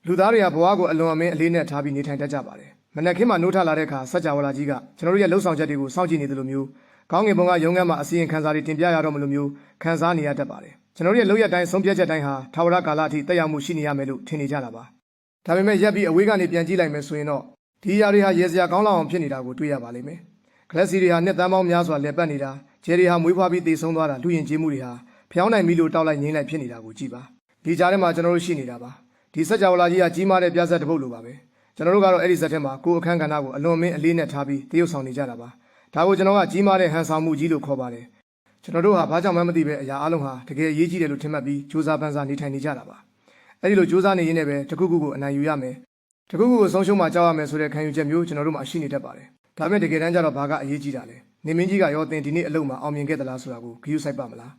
လူသားတွေကဘဝကိုအလွန်အမင်းအလေးနဲ့ထားပြီးနေထိုင်တတ်ကြပါတယ်။မနက်ခင်းမှာနိုးထလာတဲ့အခါစัจ java လာကြီးကကျွန်တော်တို့ရဲ့လှုပ်ဆောင်ချက်တွေကိုစောင့်ကြည့်နေတယ်လို့မျိုးခေါင်းငယ်ပုံကရုံးခန်းမှာအစီရင်ခံစာတွေတင်ပြရတော့မလို့မျိုးခံစားနေရတတ်ပါတယ်။ကျွန်တော်တို့ရဲ့လှုပ်ရက်တိုင်းဆုံးဖြတ်ချက်တိုင်းဟာထာဝရကာလအထိတက်ရောက်မှုရှိနေရမယ်လို့ထင်နေကြတာပါ။ဒါပေမဲ့ရက်ပြီးအဝေးကနေပြန်ကြည့်လိုက်မယ်ဆိုရင်တော့ဒီຢာတွေဟာရေစရာကောင်းလောက်အောင်ဖြစ်နေတာကိုတွေ့ရပါလိမ့်မယ်။ကလပ်စီတွေဟာနှစ်သန်းပေါင်းများစွာလည်ပတ်နေတာဂျယ်တွေဟာမွေးဖွားပြီးတည်ဆုံးသွားတာလူရင်ကျေးမှုတွေဟာဖျောင်းနိုင်ပြီလို့တောက်လိုက်ငိမ့်လိုက်ဖြစ်နေတာကိုကြည့်ပါ။ဒီကြားထဲမှာကျွန်တော်တို့ရှိနေတာပါ။ဒီစัจ java လာကြီးကကြီးမားတဲ့ပြဿနာတစ်ပုဒ်လိုပါပဲကျွန်တော်တို့ကတော့အဲ့ဒီဇက်ထဲမှာကိုယ်အခန်းကဏ္ဍကိုအလွန်မင်းအလေးနဲ့ထားပြီးတရုပ်ဆောင်နေကြတာပါဒါကိုကျွန်တော်ကကြီးမားတဲ့ဟန်ဆောင်မှုကြီးလို့ခေါ်ပါတယ်ကျွန်တော်တို့ဟာဘာကြောင့်မှမသိပဲအရာအလုံးဟာတကယ်အရေးကြီးတယ်လို့ထင်မှတ်ပြီးစူးစမ်းပန်းစားနေထိုင်နေကြတာပါအဲ့ဒီလိုစူးစမ်းနေရင်းနဲ့ပဲတခုခုကိုအနိုင်ယူရမယ်တခုခုကိုဆုံးရှုံးမှကြောက်ရမယ်ဆိုတဲ့ခံယူချက်မျိုးကျွန်တော်တို့မှာရှိနေတတ်ပါတယ်ဒါပေမဲ့တကယ်တမ်းကျတော့ဘာကအရေးကြီးတာလဲနေမင်းကြီးကရောတင်ဒီနေ့အလုံးမှာအောင်မြင်ခဲ့သလားဆိုတာကိုဂရုစိုက်ပါမလာ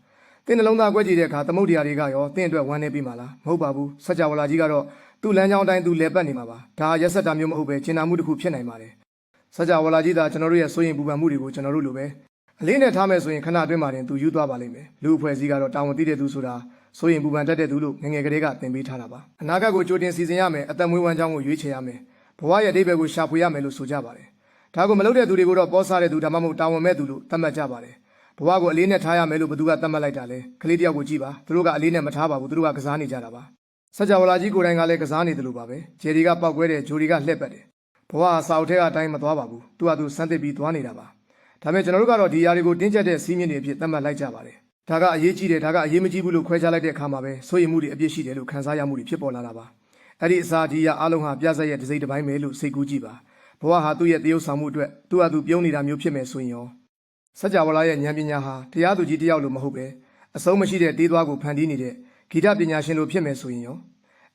းတင်းနှလုံးသားကွက်ကြည့်တဲ့အခါသမုဒ္ဒရာတွေကရောတင်းအတွက်ဝမ်းနေပြီမလားမဟုတ်ပါဘူးစัจ java လာကြီးကတော့သူ့လမ်းကြောင်းတိုင်းသူလဲပတ်နေမှာပါဒါရက်ဆက်တာမျိုးမဟုတ်ပဲကျင်နာမှုတစ်ခုဖြစ်နိုင်ပါတယ်စัจ java လာကြီးသာကျွန်တော်တို့ရဲ့စိုးရင်ပူပန်မှုတွေကိုကျွန်တော်တို့လိုပဲအလေးနဲ့ထားမယ်ဆိုရင်ခဏအတွင်းမှာတင်သူယူသွားပါလိမ့်မယ်လူအဖွဲ့အစည်းကတော့တာဝန်သိတဲ့သူဆိုတာစိုးရင်ပူပန်တတ်တဲ့သူလို့ငငယ်ကလေးကသင်ပေးထားတာပါအနာဂတ်ကိုကြိုတင်စီစဉ်ရမယ်အသက်မွေးဝမ်းကြောင်းကိုရွေးချယ်ရမယ်ဘဝရဲ့အဓိပ္ပာယ်ကိုရှာဖွေရမယ်လို့ဆိုကြပါတယ်ဒါကိုမလုပ်တဲ့သူတွေကိုတော့ပေါ်စားတဲ့သူဒါမှမဟုတ်တာဝန်မဲ့သူလို့သတ်မှတ်ကြပါတယ်ဘဝကိုအလေးနဲ့ထားရမယ်လို့ဘသူကသတ်မှတ်လိုက်တာလဲကလေးတယောက်ကိုကြည့်ပါသူတို့ကအလေးနဲ့မထားပါဘူးသူတို့ကကစားနေကြတာပါစัจ java လာကြီးကိုယ်တိုင်ကလည်းကစားနေတယ်လို့ပါပဲဂျယ်ဒီကပောက်ကွဲတယ်ဂျိုဒီကလှည့်ပတ်တယ်ဘဝဟာစာအုပ်ထဲကအတိုင်းမသွားပါဘူးသူကသူစမ်းသစ်ပြီးသွားနေတာပါဒါပေမဲ့ကျွန်တော်တို့ကတော့ဒီຢာတွေကိုတင်းကျပ်တဲ့စီးမြင့်တွေအဖြစ်သတ်မှတ်လိုက်ကြပါတယ်ဒါကအရေးကြီးတယ်ဒါကအရေးမကြီးဘူးလို့ခွဲခြားလိုက်တဲ့အခါမှာပဲစိုးရိမ်မှုတွေအပြည့်ရှိတယ်လို့ခံစားရမှုတွေဖြစ်ပေါ်လာတာပါအဲ့ဒီအစားဒီຢာအားလုံးဟာပြဿနာရဲ့တစ်စိတ်တစ်ပိုင်းပဲလို့စိတ်ကူးကြည့်ပါဘဝဟာသူ့ရဲ့တရုပ်ဆောင်မှုအတွက်သူ့ဟာသူပြုံးနေတာမျိုးဖြစ်မယ်ဆိုရင်ရောစัจ java လာရဲ့ဉာဏ်ပညာဟာတရားသူကြီးတယောက်လိုမဟုတ်ပဲအဆုံးမရှိတဲ့တေးသွားကိုဖန်တီးနေတဲ့ဂီတပညာရှင်လိုဖြစ်မယ်ဆိုရင်ရော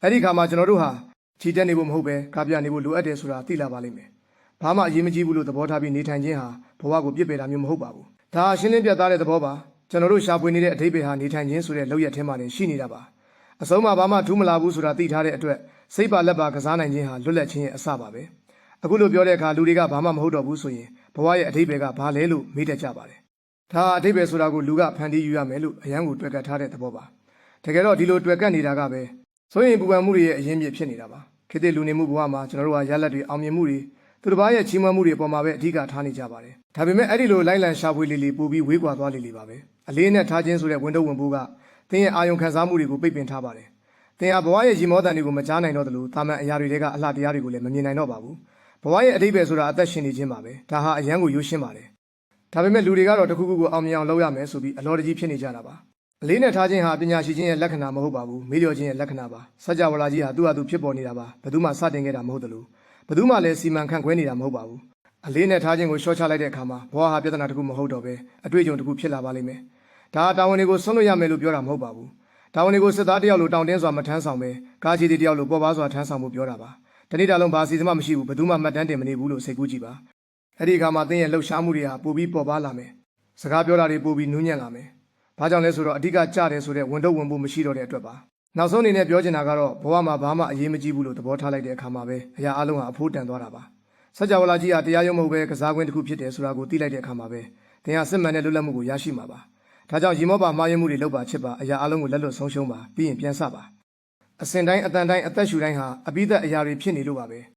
အဲ့ဒီခါမှာကျွန်တော်တို့ဟာခြိတက်နေဖို့မဟုတ်ပဲကာပြနေဖို့လိုအပ်တယ်ဆိုတာသိလာပါလိမ့်မယ်။ဘာမှအရေးမကြီးဘူးလို့သဘောထားပြီးနေထိုင်ခြင်းဟာဘဝကိုပြစ်ပယ်တာမျိုးမဟုတ်ပါဘူး။ဒါရှင်းလင်းပြသတဲ့သဘောပါ။ကျွန်တော်တို့ရှာဖွေနေတဲ့အဓိပ္ပာယ်ဟာနေထိုင်ခြင်းဆိုတဲ့လောက်ရထဲမှာနေရှိနေတာပါ။အဆုံးမှာဘာမှထူးမလာဘူးဆိုတာသိထားတဲ့အတွက်စိတ်ပါလက်ပါကစားနိုင်ခြင်းဟာလွတ်လပ်ခြင်းရဲ့အစပါပဲ။အခုလိုပြောတဲ့အခါလူတွေကဘာမှမဟုတ်တော့ဘူးဆိုရင်ဘဝရဲ့အဓိပ္ပာယ်ကဘာလဲလို့မေးတတ်ကြပါတယ်။ဒါအဓိပ္ပာယ်ဆိုတာကိုလူကဖန်တီးယူရမယ်လို့အရန်ကိုတွေ့ကတ်ထားတဲ့သဘောပါ။တကယ်တော့ဒီလိုတွေ့ကတ်နေတာကပဲဆိုရင်ပူပန်မှုတွေရဲ့အရင်းမြစ်ဖြစ်နေတာပါခေတ်သစ်လူနေမှုဘဝမှာကျွန်တော်တို့ဟာရလက်တွေအောင်မြင်မှုတွေသူတစ်ပါးရဲ့ချီးမွမ်းမှုတွေပေါ်မှာပဲအဓိကထားနေကြပါတယ်ဒါပေမဲ့အဲ့ဒီလိုလိုက်လံရှာဖွေလေပို့ပြီးဝေးကွာသွားလေပါပဲအလေးနဲ့ထားခြင်းဆိုတဲ့ဝန်တော့ဝန်ပိုးကသင်ရဲ့အာယုံခံစားမှုတွေကိုပိတ်ပင်ထားပါတယ်သင်ဟာဘဝရဲ့ရီမောတန်တွေကိုမကြားနိုင်တော့သလိုတာမန်အရာတွေကအလှတရားတွေကိုလည်းမမြင်နိုင်တော့ပါဘူးဘဝရဲ့အဓိပ္ပာယ်ဆိုတာအသက်ရှင်နေခြင်းပါပဲဒါဟာအရန်ကိုရိုးရှင်းပါတယ်ဒါပေမဲ့လူတွေကတော့တခုခုကိုအောင်မြင်အောင်လုပ်ရမယ်ဆိုပြီးအလော်တကြီးဖြစ်နေကြတာပါအလေးနဲ့ထားခြင်းဟာပညာရှိခြင်းရဲ့လက္ခဏာမဟုတ်ပါဘူးမေ့လျော့ခြင်းရဲ့လက္ခဏာပါစัจ java လာကြီးဟာသူ့ဟာသူဖြစ်ပေါ်နေတာပါဘယ်သူမှစတင်ခဲ့တာမဟုတ်သလိုဘယ်သူမှလည်းစီမံခန့်ခွဲနေတာမဟုတ်ပါဘူးအလေးနဲ့ထားခြင်းကိုရှော့ချလိုက်တဲ့အခါမှာဘဝဟာပြဿနာတစ်ခုမဟုတ်တော့ပဲအတွေ့အကြုံတစ်ခုဖြစ်လာပါလိမ့်မယ်ဒါတာဝန်တွေကိုဆွန့်လွတ်ရမယ်လို့ပြောတာမဟုတ်ပါဘူးတာဝန်တွေကိုစစ်သားတယောက်လိုတောင်းတင်းစွာမထမ်းဆောင်ပဲကားချီတယောက်လိုပေါ်ပါစွာထမ်းဆောင်မှုပြောတာပါတနေ့တာလုံးဘာစီစဉ်မှမရှိဘူးဘယ်သူမှမှတ်တမ်းတင်မနေဘူးလို့စိတ်ကူးကြည့်ပါအဲ့ဒီအခါမှာသင်ရဲ့လှုပ်ရှားမှုတွေဟာပိုပြီးပေါ်ပါလာမယ်စကားပြောတာတွေပိုပြီးနူးညံ့လာမယ်ဘာကြောင့်လဲဆိုတော့အဓိကကြတယ်ဆိုတဲ့ဝန်တော့ဝန်ဖို့မရှိတော့တဲ့အတွက်ပါနောက်ဆုံးအနေနဲ့ပြောချင်တာကတော့ဘဝမှာဘာမှအရေးမကြီးဘူးလို့သဘောထားလိုက်တဲ့အခါမှာပဲအရာအလုံးဟာအဖိုးတန်သွားတာပါစัจ java လာကြီးဟာတရားရုံးမဟုတ်ပဲကစားကွင်းတစ်ခုဖြစ်တယ်ဆိုတာကိုသိလိုက်တဲ့အခါမှာပဲသင်ဟာစစ်မှန်တဲ့လွတ်လပ်မှုကိုရရှိမှာပါဒါကြောင့်ရီမောပါမှားယွင်းမှုတွေလုပ်ပါချစ်ပါအရာအလုံးကိုလက်လွတ်ဆုံးရှုံးပါပြီးရင်ပြန်ဆပါအစဉ်တိုင်းအတန်တိုင်းအသက်ရှူတိုင်းဟာအပိသက်အရာတွေဖြစ်နေလို့ပါပဲ